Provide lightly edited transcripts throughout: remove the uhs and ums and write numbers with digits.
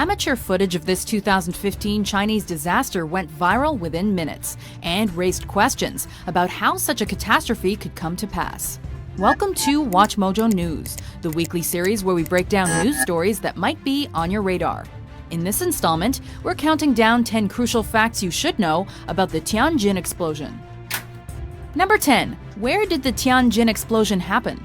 Amateur footage of this 2015 Chinese disaster went viral within minutes and raised questions about how such a catastrophe could come to pass. Welcome to WatchMojo News, the weekly series where we break down news stories that might be on your radar. In this installment, we're counting down 10 crucial facts you should know about the Tianjin explosion. Number 10. Where did the Tianjin explosion happen?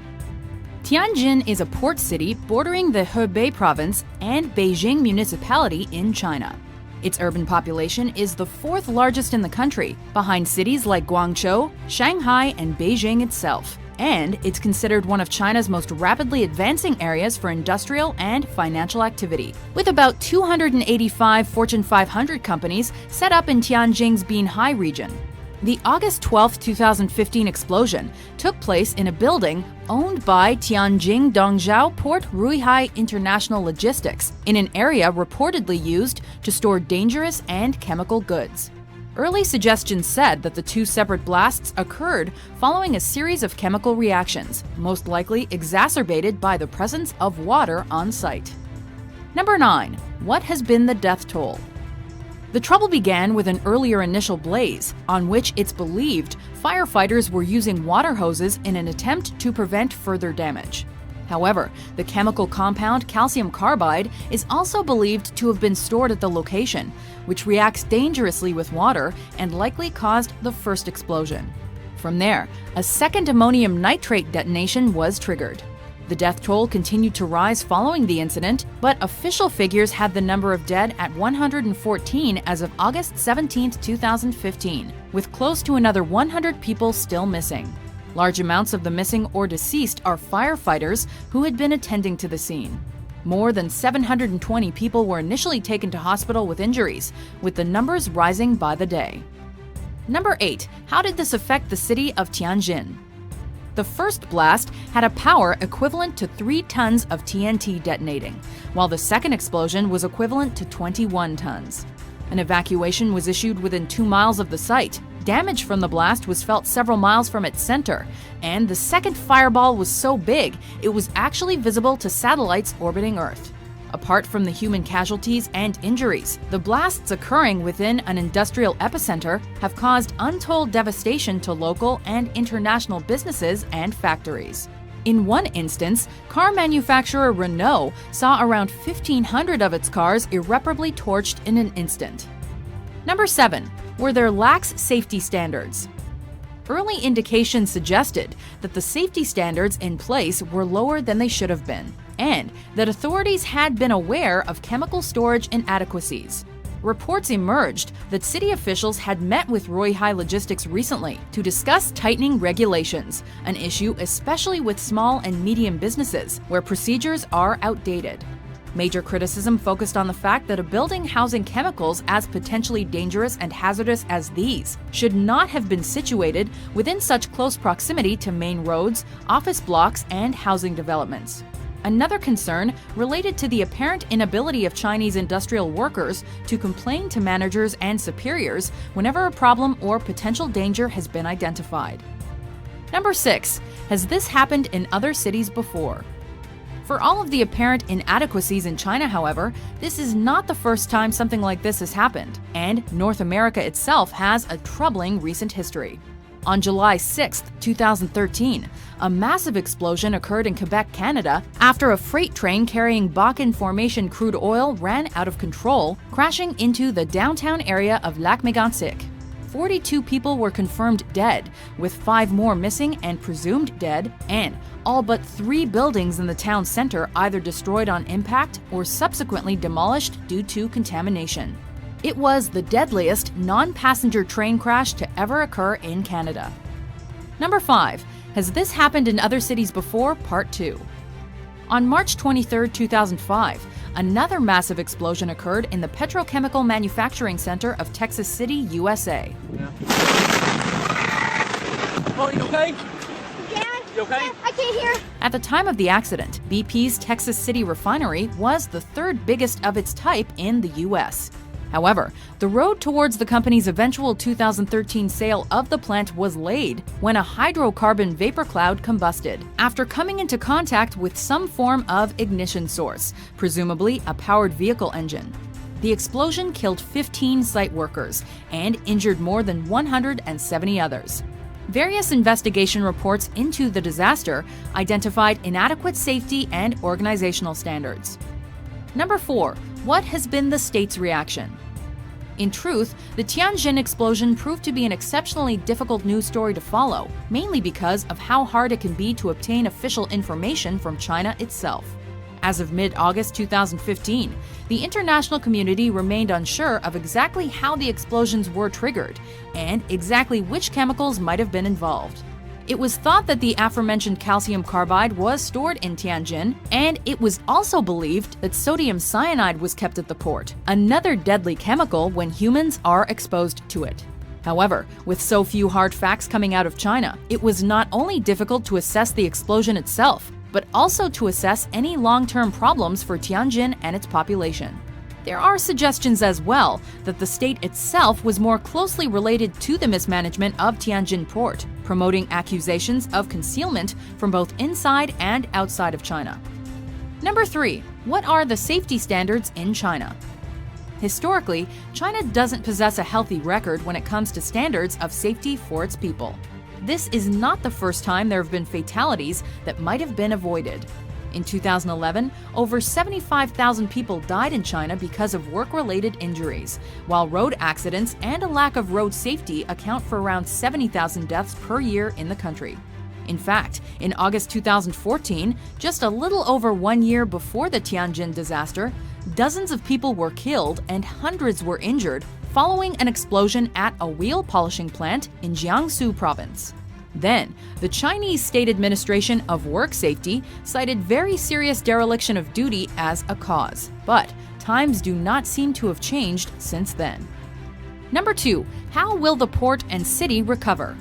Tianjin is a port city bordering the Hebei province and Beijing municipality in China. Its urban population is the fourth largest in the country, behind cities like Guangzhou, Shanghai, and Beijing itself. And it's considered one of China's most rapidly advancing areas for industrial and financial activity, with about 285 Fortune 500 companies set up in Tianjin's Binhai region. The August 12, 2015 explosion took place in a building owned by Tianjin Dongzhou Port Ruihai International Logistics in an area reportedly used to store dangerous and chemical goods. Early suggestions said that the two separate blasts occurred following a series of chemical reactions, most likely exacerbated by the presence of water on site. Number 9. What has been the death toll? The trouble began with an earlier initial blaze, on which it's believed firefighters were using water hoses in an attempt to prevent further damage. However, the chemical compound calcium carbide is also believed to have been stored at the location, which reacts dangerously with water and likely caused the first explosion. From there, a second ammonium nitrate detonation was triggered. The death toll continued to rise following the incident, but official figures had the number of dead at 114 as of August 17, 2015, with close to another 100 people still missing. Large amounts of the missing or deceased are firefighters who had been attending to the scene. More than 720 people were initially taken to hospital with injuries, with the numbers rising by the day. Number 8. How did this affect the city of Tianjin? The first blast had a power equivalent to 3 tons of TNT detonating, while the second explosion was equivalent to 21 tons. An evacuation was issued within 2 miles of the site. Damage from the blast was felt several miles from its center, and the second fireball was so big it was actually visible to satellites orbiting Earth. Apart from the human casualties and injuries, the blasts occurring within an industrial epicenter have caused untold devastation to local and international businesses and factories. In one instance, car manufacturer Renault saw around 1,500 of its cars irreparably torched in an instant. Number 7. Were there lax safety standards? Early indications suggested that the safety standards in place were lower than they should have been, and that authorities had been aware of chemical storage inadequacies. Reports emerged that city officials had met with Ruihai Logistics recently to discuss tightening regulations, an issue especially with small and medium businesses, where procedures are outdated. Major criticism focused on the fact that a building housing chemicals as potentially dangerous and hazardous as these should not have been situated within such close proximity to main roads, office blocks, and housing developments. Another concern related to the apparent inability of Chinese industrial workers to complain to managers and superiors whenever a problem or potential danger has been identified. Number 6. Has this happened in other cities before? For all of the apparent inadequacies in China, however, this is not the first time something like this has happened, and North America itself has a troubling recent history. On July 6, 2013, a massive explosion occurred in Quebec, Canada, after a freight train carrying Bakken Formation crude oil ran out of control, crashing into the downtown area of Lac-Mégantic. 42 people were confirmed dead, with 5 more missing and presumed dead, and all but 3 buildings in the town center either destroyed on impact or subsequently demolished due to contamination. It was the deadliest non-passenger train crash to ever occur in Canada. Number 5. Has this happened in other cities before? Part 2. On March 23, 2005, another massive explosion occurred in the petrochemical manufacturing center of Texas City, USA. Oh, you okay? Yeah. You okay? I can't hear. At the time of the accident, BP's Texas City refinery was the 3rd biggest of its type in the U.S. However, the road towards the company's eventual 2013 sale of the plant was laid when a hydrocarbon vapor cloud combusted after coming into contact with some form of ignition source, presumably a powered vehicle engine. The explosion killed 15 site workers and injured more than 170 others. Various investigation reports into the disaster identified inadequate safety and organizational standards. Number 4. What has been the state's reaction? In truth, the Tianjin explosion proved to be an exceptionally difficult news story to follow, mainly because of how hard it can be to obtain official information from China itself. As of mid-August 2015, the international community remained unsure of exactly how the explosions were triggered and exactly which chemicals might have been involved. It was thought that the aforementioned calcium carbide was stored in Tianjin, and it was also believed that sodium cyanide was kept at the port, another deadly chemical when humans are exposed to it. However, with so few hard facts coming out of China, it was not only difficult to assess the explosion itself, but also to assess any long-term problems for Tianjin and its population. There are suggestions as well that the state itself was more closely related to the mismanagement of Tianjin port, promoting accusations of concealment from both inside and outside of China. Number 3. What are the safety standards in China? Historically, China doesn't possess a healthy record when it comes to standards of safety for its people. This is not the first time there have been fatalities that might have been avoided. In 2011, over 75,000 people died in China because of work-related injuries, while road accidents and a lack of road safety account for around 70,000 deaths per year in the country. In fact, in August 2014, just a little over 1 year before the Tianjin disaster, dozens of people were killed and hundreds were injured following an explosion at a wheel polishing plant in Jiangsu province. Then, the Chinese State Administration of Work Safety cited very serious dereliction of duty as a cause, but times do not seem to have changed since then. Number 2. How will the port and city recover?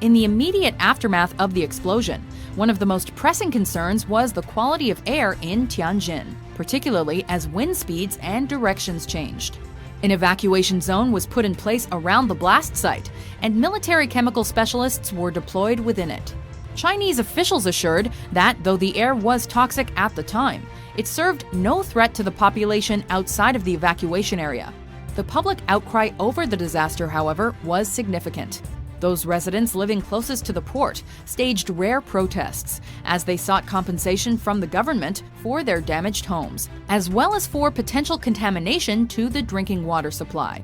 In the immediate aftermath of the explosion, one of the most pressing concerns was the quality of air in Tianjin, particularly as wind speeds and directions changed. An evacuation zone was put in place around the blast site, and military chemical specialists were deployed within it. Chinese officials assured that, though the air was toxic at the time, it served no threat to the population outside of the evacuation area. The public outcry over the disaster, however, was significant. Those residents living closest to the port staged rare protests as they sought compensation from the government for their damaged homes, as well as for potential contamination to the drinking water supply.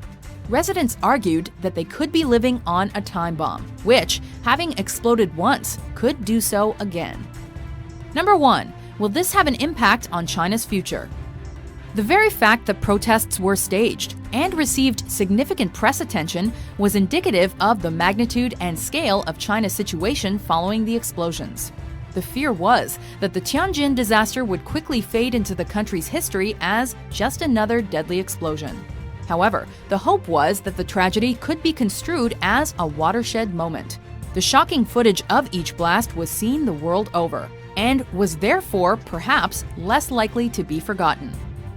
Residents argued that they could be living on a time bomb, which, having exploded once, could do so again. Number 1. Will this have an impact on China's future? The very fact that protests were staged and received significant press attention was indicative of the magnitude and scale of China's situation following the explosions. The fear was that the Tianjin disaster would quickly fade into the country's history as just another deadly explosion. However, the hope was that the tragedy could be construed as a watershed moment. The shocking footage of each blast was seen the world over and was therefore perhaps less likely to be forgotten.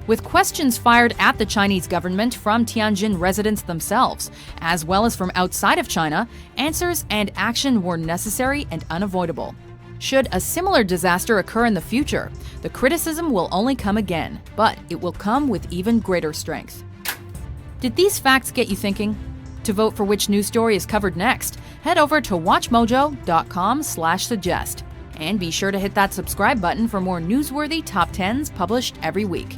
With questions fired at the Chinese government from Tianjin residents themselves, as well as from outside of China, answers and action were necessary and unavoidable. Should a similar disaster occur in the future, the criticism will only come again, but it will come with even greater strength. Did these facts get you thinking? To vote for which news story is covered next, head over to watchmojo.com/suggest. And be sure to hit that subscribe button for more newsworthy top 10s published every week.